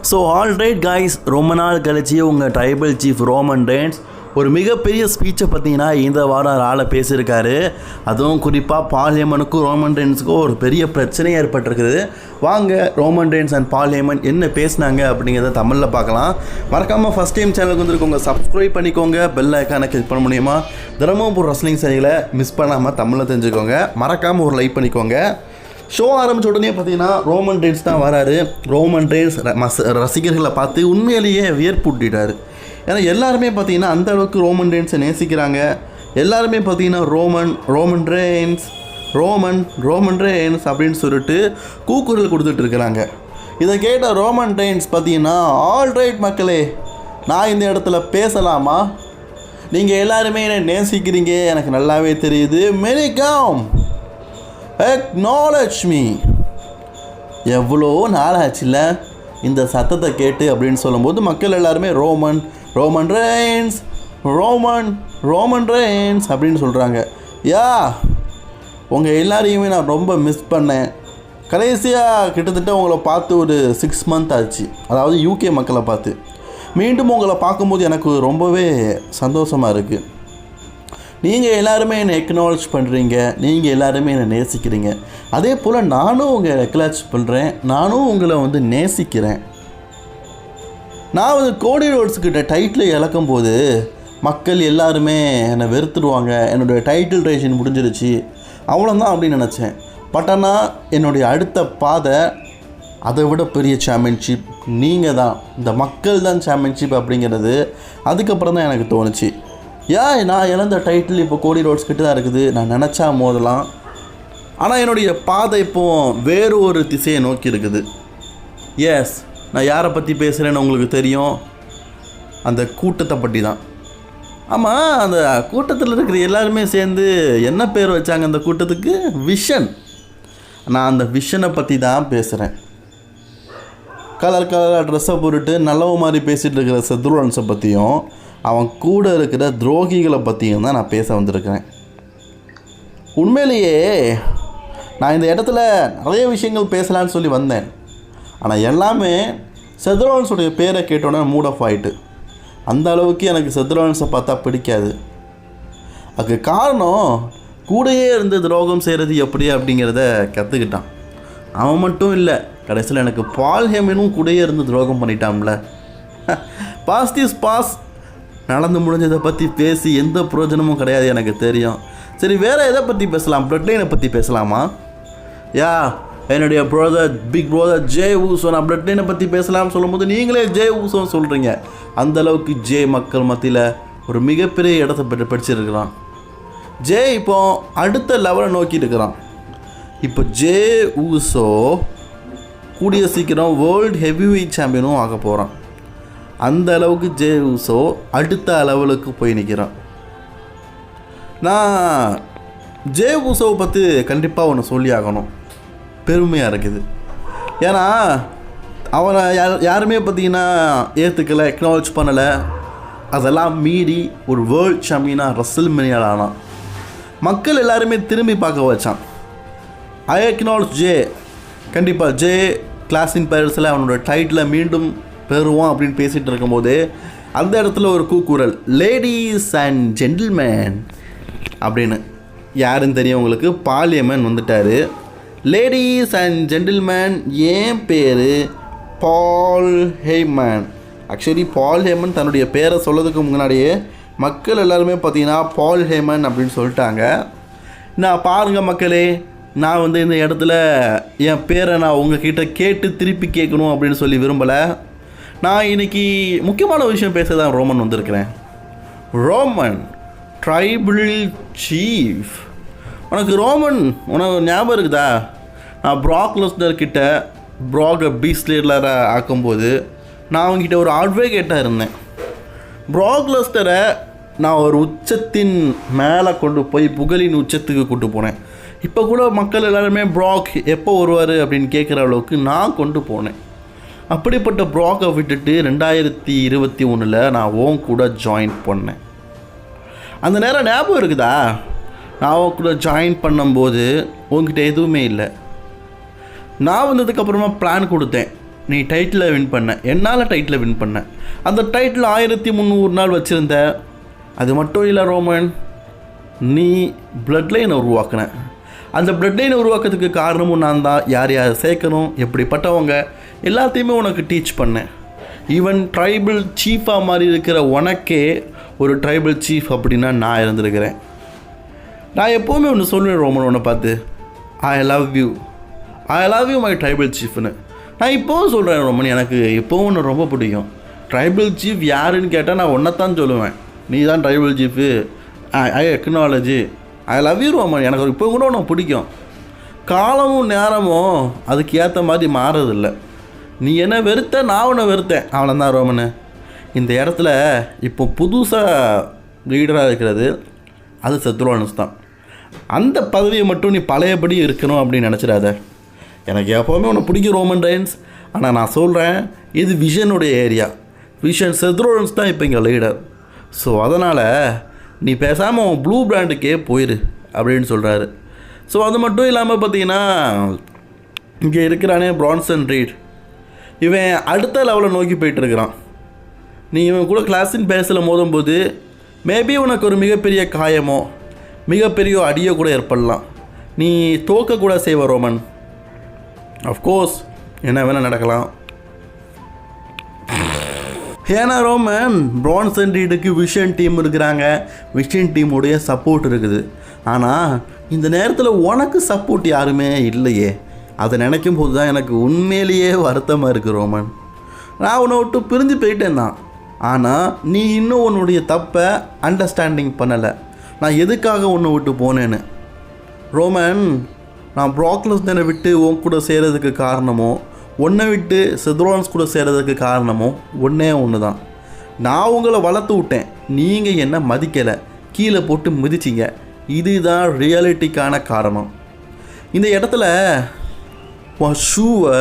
So alright guys, ரொம்ப நாள் கழிச்சு உங்கள் ட்ரைபல் சீஃப் ரோமன் ரெயின்ஸ் ஒரு மிகப்பெரிய ஸ்பீச்சை பார்த்தீங்கன்னா இந்த வாரம் ஆளை பேசியிருக்காரு. அதுவும் குறிப்பாக பால் ஹேமனுக்கும் ரோமன் ரெயின்ஸுக்கும் ஒரு பெரிய பிரச்சனை ஏற்பட்டிருக்குது. வாங்க Roman Reigns and ball Hemen என்ன பேசினாங்க அப்படிங்கிறத தமிழில் பார்க்கலாம். மறக்காமல் ஃபஸ்ட் டைம் சேனலுக்கு வந்துருக்கோங்க, சப்ஸ்கிரைப் பண்ணிக்கோங்க, பெல் ஐக்கானை கிளிக் பண்ண முடியுமா? தினமும் ஒரு ரஸ்லிங் செய்திகளை மிஸ் பண்ணாமல் தமிழில் தெரிஞ்சுக்கோங்க. மறக்காமல் ஒரு லைக் பண்ணிக்கோங்க. ஷோ ஆரம்பித்த உடனே பார்த்தீங்கன்னா ரோமன் ரெயின்ஸ் தான் வராரு. ரோமன் ரெயின்ஸ் ரசிகர்களை பார்த்து உண்மையிலேயே வியர்ப்புட்டிட்டார். ஏன்னா எல்லாருமே பார்த்தீங்கன்னா அந்த அளவுக்கு ரோமன் ரெயின்ஸை நேசிக்கிறாங்க. எல்லாருமே பார்த்தீங்கன்னா ரோமன் ரெயின்ஸ் அப்படின்னு சொல்லிட்டு கூக்குரல் கொடுத்துட்டு இருக்கிறாங்க. இதை கேட்ட ரோமன் ரெயின்ஸ் பார்த்தீங்கன்னா, ஆல்ரைட் மக்களே, நான் இந்த இடத்துல பேசலாமா? நீங்கள் எல்லாருமே என்னை நேசிக்கிறீங்க, எனக்கு நல்லாவே தெரியுது. Many come acknowledge me. எவ்வளோ நாள் ஆச்சுல இந்த சத்தத்தை கேட்டு அப்படின்னு சொல்லும்போது மக்கள் எல்லாருமே ரோமன் ரெயின்ஸ் அப்படின்னு சொல்கிறாங்க. உங்கள் எல்லாரையுமே நான் ரொம்ப மிஸ் பண்ணேன். கடைசியாக கிட்டத்தட்ட உங்களை பார்த்து ஒரு 6 months ஆச்சு, அதாவது யூகே மக்களை பார்த்து. மீண்டும் உங்களை பார்க்கும்போது எனக்கு ரொம்பவே சந்தோஷமாக இருக்குது. நீங்கள் எல்லாருமே என்னை எக்னாலஜ் பண்ணுறீங்க, நீங்கள் எல்லாருமே என்னை நேசிக்கிறீங்க. அதே போல் நானும் உங்களை எக்னாலஜ் பண்ணுறேன், நானும் உங்களை நேசிக்கிறேன். நான் கோடி ரோட்ஸுக்கிட்ட டைட்டில் இழக்கும்போது மக்கள் எல்லாருமே என்னை வெறுத்துடுவாங்க, என்னுடைய டைட்டில் ரேஷன் முடிஞ்சிருச்சு, அவ்வளோதான் அப்படின்னு நினச்சேன். பட் ஆனால் என்னுடைய அடுத்த பாதை அதை விட பெரிய சாம்பியன்ஷிப் நீங்கள் தான், இந்த மக்கள் தான் சாம்பியன்ஷிப் அப்படிங்கிறது அதுக்கப்புறம் தான் எனக்கு தோணுச்சு. நான் இழந்த டைட்டில் இப்போ கோடி ரோட்ஸ் கிட்ட தான் இருக்குது. நான் நினச்சா மோதலாம், ஆனால் என்னுடைய பாதை இப்போது வேறு ஒரு திசையை நோக்கி இருக்குது. நான் யாரை பற்றி பேசுகிறேன்னு உங்களுக்கு தெரியும், அந்த கூட்டத்தை பற்றி தான். ஆமாம், அந்த கூட்டத்தில் இருக்கிற எல்லாருமே சேர்ந்து என்ன பேர் வச்சாங்க அந்த கூட்டத்துக்கு? விஷன். நான் அந்த விஷனை பற்றி தான் பேசுகிறேன். கலர் ட்ரெஸ்ஸை போட்டுட்டு நல்லவ மாதிரி பேசிகிட்டு இருக்கிற செத்ரோலன்ஸை பற்றியும் அவன் கூட இருக்கிற துரோகிகளை பற்றியும் தான் நான் பேச வந்திருக்கிறேன். உண்மையிலேயே நான் இந்த இடத்துல நிறைய விஷயங்கள் பேசலான்னு சொல்லி வந்தேன். ஆனால் எல்லாமே செத்ரோலன்ஸுடைய பேரை கேட்டோன்னே மூட் ஆஃப் ஆகிட்டு. அந்த அளவுக்கு எனக்கு செத்ரோலன்ஸை பார்த்தா பிடிக்காது. அதுக்கு காரணம் கூடையே இருந்து துரோகம் செய்கிறது எப்படி அப்படிங்கிறத கற்றுக்கிட்டான். அவன் மட்டும் இல்லை, கடைசியில் எனக்கு பால் ஹேமனும் கூடையே இருந்து துரோகம் பண்ணிட்டான்ல. Past is pass. நடந்து முடிஞ்சதை பற்றி பேசி எந்த பிரயோஜனமும் கிடையாது, எனக்கு தெரியும். சரி, வேறு எதை பற்றி பேசலாம்? பிளட் லைனை பற்றி பேசலாமா? என்னுடைய பிக் ப்ரதர் ஜே ஊசோ, நான் பிளட் லைனை பற்றி பேசலாம்னு சொல்லும்போது நீங்களே ஜே ஊசோன்னு சொல்கிறீங்க. அந்தளவுக்கு ஜே மக்கள் மத்தியில் ஒரு மிகப்பெரிய இடத்தை படிச்சிருக்கிறான். ஜே இப்போ அடுத்த லெவலை நோக்கிட்டு இருக்கிறான். இப்போ ஜே ஊசோ கூடிய சீக்கிரம் வேர்ல்டு ஹெவிவெயிட் சாம்பியனும் ஆக போகிறான். அந்த அளவுக்கு ஜே ஊசோ அடுத்த லெவலுக்கு போய் நிற்கிறான். நான் ஜே ஊசோவை பற்றி கண்டிப்பாக ஒன்று சொல்லி ஆகணும், பெருமையாக இருக்குது. ஏன்னா அவனை யாருமே பார்த்திங்கன்னா ஏற்றுக்கலை, எக்னாலஜ் பண்ணலை. அதெல்லாம் மீறி ஒரு வேர்ல்ட் சாம்பியனாக ரசல்மேனியாவில் ஆனான். மக்கள் எல்லாருமே திரும்பி பார்க்க வச்சான். ஐ எக்னாலஜ் ஜே. கண்டிப்பாக ஜே கிளாஸின் பேரஸில் அவனோட டைட்டில் மீண்டும் பெறுவான் அப்படின்னு பேசிகிட்டு இருக்கும்போது அந்த இடத்துல ஒரு கூக்குரல், லேடீஸ் அண்ட் ஜென்டில்மேன் அப்படின்னு. யாருன்னு தெரியும் உங்களுக்கு? பால் ஹேமன் வந்துட்டார். லேடீஸ் அண்ட் ஜென்டில்மேன், ஏன் பேர் பால் ஹேமன். ஆக்சுவலி பால் ஹேமன் தன்னுடைய பேரை சொல்லதுக்கு முன்னாடியே மக்கள் எல்லாருமே பார்த்தீங்கன்னா பால் ஹேமன் அப்படின்னு சொல்லிட்டாங்க. நான் பாருங்கள் மக்களே, நான் இந்த இடத்துல என் பேரை நான் உங்ககிட்ட கேட்டு திருப்பி கேட்கணும் அப்படின்னு சொல்லி விரும்பலை. நான் இன்றைக்கி முக்கியமான விஷயம் பேச தான் ரோமன் வந்திருக்கிறேன். Roman tribal chief. உனக்கு ஞாபகம் இருக்குதா? நான் ப்ராக் லெஸ்னர்கிட்ட ப்ராகை பீஸ்லேயரில் ஆக்கும்போது நான் அவங்ககிட்ட ஒரு அட்வொகேட்டாக இருந்தேன். ப்ராக் லெஸ்னரை நான் ஒரு உச்சத்தின் மேலே கொண்டு போய் புகழின் உச்சத்துக்கு கூட்டு போனேன். இப்போ கூட மக்கள் எல்லாருமே ப்ராக் எப்போ வருவார் அப்படின்னு கேட்குற அளவுக்கு நான் கொண்டு போனேன். அப்படிப்பட்ட ப்ராக்கை விட்டுட்டு 2021 நான் ஓன் கூட ஜாயின் பண்ணேன். அந்த நேரம் ஞாபகம் இருக்குதா? நான் ஓன் கூட ஜாயின் பண்ணும்போது உங்ககிட்ட எதுவுமே இல்லை. நான் வந்ததுக்கப்புறமா பிளான் கொடுத்தேன். நீ டைட்டிலை வின் பண்ண, என்னால் டைட்டிலை வின் பண்ண. அந்த டைட்டில் 1300 நாள் வச்சுருந்த. அது மட்டும் இல்லை ரோமன், நீ பிளட் லைனை உருவாக்கின. அந்த பிளட் லைனை உருவாக்கிறதுக்கு காரணமும் நான் தான். யார் யார் சேர்க்கணும், எப்படிப்பட்டவங்க எல்லாத்தையுமே உனக்கு டீச் பண்ணேன். ஈவன் ட்ரைபிள் சீஃபாக மாதிரி இருக்கிற உனக்கே ஒரு ட்ரைபிள் சீஃப் அப்படின்னா நான் இருந்திருக்கிறேன். நான் எப்போவுமே ஒன்று சொல்லுவேன் ரோமன், உன்னை பார்த்து, I love you my tribal சீஃப்னு. நான் இப்போவும் சொல்கிறேன் ரோமன், எனக்கு இப்போவும் ஒன்று ரொம்ப பிடிக்கும். ட்ரைபிள் சீஃப் யாருன்னு கேட்டால் நான் ஒன்றைத்தான் சொல்லுவேன், நீ தான் tribal chief. I acknowledge, I love you Roman. எனக்கு இப்போ கூட உனக்கு பிடிக்கும். காலமும் நேரமும் அதுக்கு ஏற்ற மாதிரி மாறுறதில்ல. நீ என்ன வெறுத்த, நான் உன்னை வெறுத்தேன், அவ்வளோதான் ரோமனு. இந்த இடத்துல இப்போ புதுசாக லீடராக இருக்கிறது அது செத்ரோன்ஸ் தான். அந்த பதவியை மட்டும் நீ பழையபடி இருக்கணும் அப்படின்னு நினச்சிடாத. எனக்கு எப்போவுமே உன்னை பிடிக்கும் ரோமன் ரெயின்ஸ். ஆனால் நான் சொல்கிறேன், இது விஷனுடைய ஏரியா. விஷன் செத்ரோன்ஸ் தான் இப்போ இங்கே லீடர். ஸோ அதனால் நீ பேசாமல் உன் ப்ளூ பிராண்டுக்கே போயிரு அப்படின்னு சொல்கிறாரு. ஸோ அது மட்டும் இல்லாமல் பார்த்தீங்கன்னா, இங்கே இருக்கிறானே பிரான்சன் ரீட், இவன் அடுத்த லெவலில் நோக்கி போயிட்டுருக்கிறான். நீ இவன் கூட கிளாஸின் பேஸில் மோதும்போது மேபி உனக்கு ஒரு மிகப்பெரிய காயமோ மிகப்பெரிய அடியோ கூட ஏற்படலாம். நீ தோக்கக்கூட செய்வ ரோமன். அஃப்கோர்ஸ் என்ன வேணால் நடக்கலாம். ஏன்னா ரோமன், பிரான்சன் ரீடுக்கு விஷன் டீம் இருக்கிறாங்க, விஷன் டீமுடைய சப்போர்ட் இருக்குது. ஆனால் இந்த நேரத்தில் உனக்கு சப்போர்ட் யாருமே இல்லையே. அதை நினைக்கும் போது தான் எனக்கு உண்மையிலேயே வருத்தமாக இருக்குது ரோமன். நான் உன்னை விட்டு பிரிஞ்சு போயிட்டேன் தான். ஆனால் நீ இன்னும் உன்னுடைய தப்பை அண்டர்ஸ்டாண்டிங் பண்ணலை, நான் எதுக்காக உன்னை விட்டு போனேன்னு. ரோமன், நான் ப்ராக் லெஸ்னரை விட்டு உன் கூட சேர்கிறதுக்கு காரணமோ, உன்னை விட்டு செத்ரோன்ஸ் கூட சேர்கிறதுக்கு காரணமோ ஒன்றே ஒன்று தான். நான் உங்களை வளர்த்து விட்டேன், நீங்கள் என்ன மதிக்கலை, கீழே போட்டு மிதிச்சிங்க. இதுதான் ரியாலிட்டிக்கான காரணம். இந்த இடத்துல உன் ஷூவை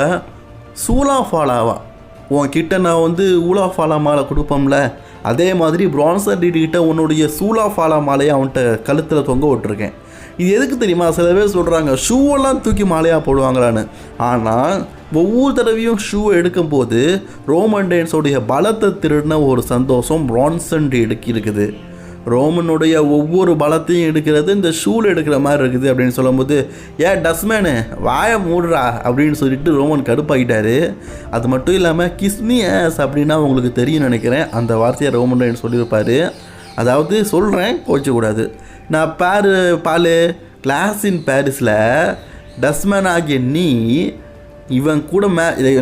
சூலா ஃபாலாவா உன்கிட்ட நான் வந்து ஊலா ஃபாலா மாலை கொடுப்போம்ல, அதே மாதிரி பிரான்சன் ரீடுகிட்ட உன்னுடைய சூலா ஃபாலா மாலையை அவன்கிட்ட கழுத்தில் தொங்க விட்டுருக்கேன். இது எதுக்கு தெரியுமா? சில பேர் சொல்கிறாங்க ஷூவெல்லாம் தூக்கி மாலையாக போடுவாங்களான்னு. ஆனால் ஒவ்வொரு தடவையும் ஷூவை எடுக்கும்போது ரோமன் ரெயின்ஸோடைய பலத்தை திருடின ஒரு சந்தோஷம் பிரான்சன் ரீடுக்கு இருக்குது. ரோமனுடைய ஒவ்வொரு பலத்தையும் எடுக்கிறது இந்த ஷூவில் எடுக்கிற மாதிரி இருக்குது அப்படின்னு சொல்லும்போது, டஸ்மேனு வாயை மூடுறா அப்படின்னு சொல்லிட்டு ரோமன் கடுப்பாகிட்டார். அது மட்டும் இல்லாமல் கிஸ்மி ஆஸ் அப்படின்னா உங்களுக்கு தெரியும் நினைக்கிறேன், அந்த வார்த்தையை ரோமன் ரெயின்ஸ் சொல்லியிருப்பார். அதாவது சொல்கிறேன், கோச்சக்கூடாது. நான் பால் கிளாஸ் இன் பாரிஸில் டஸ்மேன் ஆகிய நீ இவன் கூட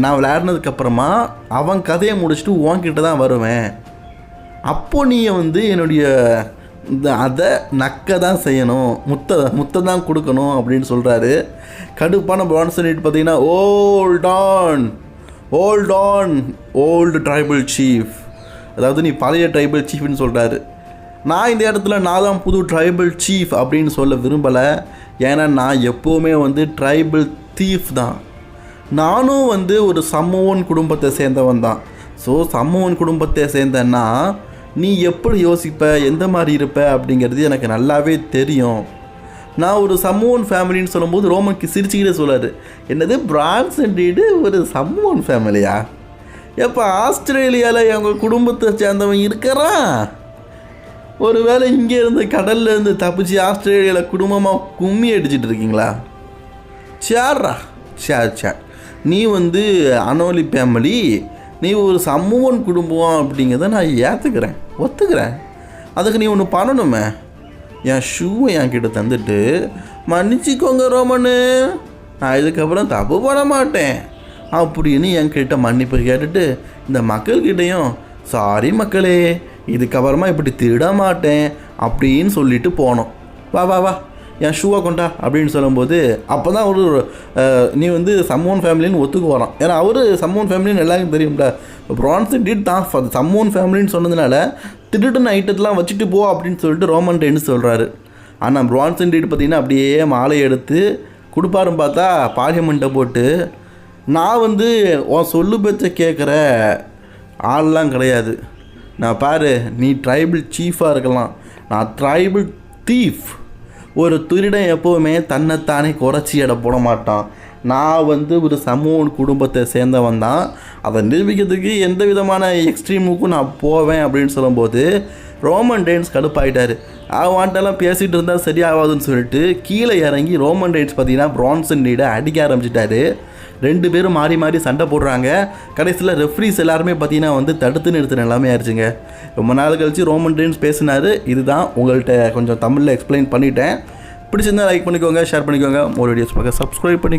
நான் விளையாடினதுக்கப்புறமா அவன் கதையை முடிச்சுட்டு உன்கிட்ட தான் வருவேன். அப்போ நீ வந்து என்னுடைய அதை நக்க தான் செய்யணும், முத்தை தான் கொடுக்கணும் அப்படின்னு சொல்கிறாரு. கடுப்பான பிரான்சன் ரீட் பார்த்தீங்கன்னா, ஓல்டு ட்ரைபிள் சீஃப், அதாவது நீ பழைய ட்ரைபிள் சீஃப்னு சொல்கிறாரு. நான் இந்த இடத்துல நான் தான் புது ட்ரைபிள் சீஃப் அப்படின்னு சொல்ல விரும்பலை. ஏன்னா நான் எப்போவுமே வந்து ட்ரைபிள் தீஃப் தான். நானும் வந்து ஒரு சம்மோன் குடும்பத்தை சேர்ந்தவன் தான். ஸோ சம்மோன் குடும்பத்தை சேர்ந்தேன்னா நீ எப்படி யோசிப்ப, எந்த மாதிரி இருப்ப அப்படிங்கிறது எனக்கு நல்லாவே தெரியும். நான் ஒரு சம்மோன் ஃபேமிலின்னு சொல்லும்போது ரோமனுக்கு சிரிச்சுக்கிட்டே சொல்லாரு, என்னது பிரான்சன் ரீடு ஒரு சம்மோன் ஃபேமிலியா? எப்போ ஆஸ்திரேலியாவில் எங்கள் குடும்பத்தை சேர்ந்தவன் இருக்கிறான்? ஒரு வேளை இங்கே இருந்து கடல்ல இருந்து தப்பிச்சு ஆஸ்திரேலியாவில் குடும்பமாக கும்மி அடிச்சிட்டு இருக்கீங்களா? சேர் நீ வந்து அனோலி ஃபேமிலி, நீ ஒரு சமூகன் குடும்பம் அப்படிங்கிறத நான் ஒத்துக்கிறேன். அதுக்கு நீ ஒன்று பண்ணணுமே, என் ஷூவை என்கிட்ட தந்துட்டு மன்னிச்சிக்கோங்க ரோமனு, நான் இதுக்கப்புறம் தப்பு பண்ண மாட்டேன் அப்படின்னு என்கிட்ட மன்னிப்பு கேட்டுட்டு இந்த மக்கள்கிட்டையும் சாரி மக்களே, இதுக்கப்புறமா இப்படி திருட மாட்டேன் அப்படின்னு சொல்லிட்டு போனோம். வா என் ஷூவை கொண்டா அப்படின்னு சொல்லும்போது அப்போ தான் ஒரு நீ வந்து சம்மோன் ஃபேமிலின்னு ஒத்துக்கு வரான். ஏன்னா அவர் சம்மோன் ஃபேமிலின்னு எல்லாருக்கும் தெரியும்ல. பிரான்சன் ரீட் தான் சம்மோன் ஃபேமிலின்னு சொன்னதுனால திருடுன ஐட்டத்தெலாம் வச்சுட்டு போ அப்படின்னு சொல்லிட்டு ரோமன் ரெயின்ஸ் சொல்கிறாரு. ஆனால் பிரான்சன் ரீட் பார்த்திங்கன்னா அப்படியே மாலை எடுத்து கொடுப்பாருன்னு பார்த்தா பார்லிமெண்ட்டை போட்டு, நான் வந்து உன் சொல்லு பேச்சை கேட்குற ஆள்லாம் கிடையாது. நான் பாரு, நீ ட்ரைபிள் சீஃபாக இருக்கலாம், நான் ட்ரைபிள் தீஃப். ஒரு திருடன் எப்போவுமே தன்னைத்தானே குறைச்சி எடை போட மாட்டான். நான் வந்து ஒரு சமூக குடும்பத்தை சேர்ந்தவன் தான், அதை நிரூபிக்கிறதுக்கு எந்த விதமான எக்ஸ்ட்ரீமுக்கும் நான் போவேன் அப்படின்னு சொல்லும்போது ரோமன் ரெயின்ஸ் கடுப்பாயிட்டார். அவன்ட்டெல்லாம் பேசிகிட்டு இருந்தால் சரியாகாதுன்னு சொல்லிட்டு கீழே இறங்கி ரோமன் ரெயின்ஸ் பார்த்தீங்கன்னா பிரான்சன் ரீடை அடிக்க ஆரம்பிச்சிட்டாரு. 2 பேரும் மாறி மாறி சண்டை போடுறாங்க. கடைசியில் ரெஃப்ரீஸ் எல்லாருமே பார்த்தீங்கன்னா வந்து தடுத்து நிறுத்தின எல்லாமே ஆயிடுச்சுங்க. ரொம்ப நாள் கழிச்சு ரோமன் ரெயின்ஸ் பேசினார். இதுதான் உங்கள்கிட்ட கொஞ்சம் தமிழில் எக்ஸ்பிளைன் பண்ணிட்டேன். பிடிச்சிருந்தா லைக் பண்ணிக்கோங்க, ஷேர் பண்ணிக்கோங்க, ஒரு வீடியோஸ் பார்க்க சப்ஸ்கிரைப் பண்ணிக்கோங்க.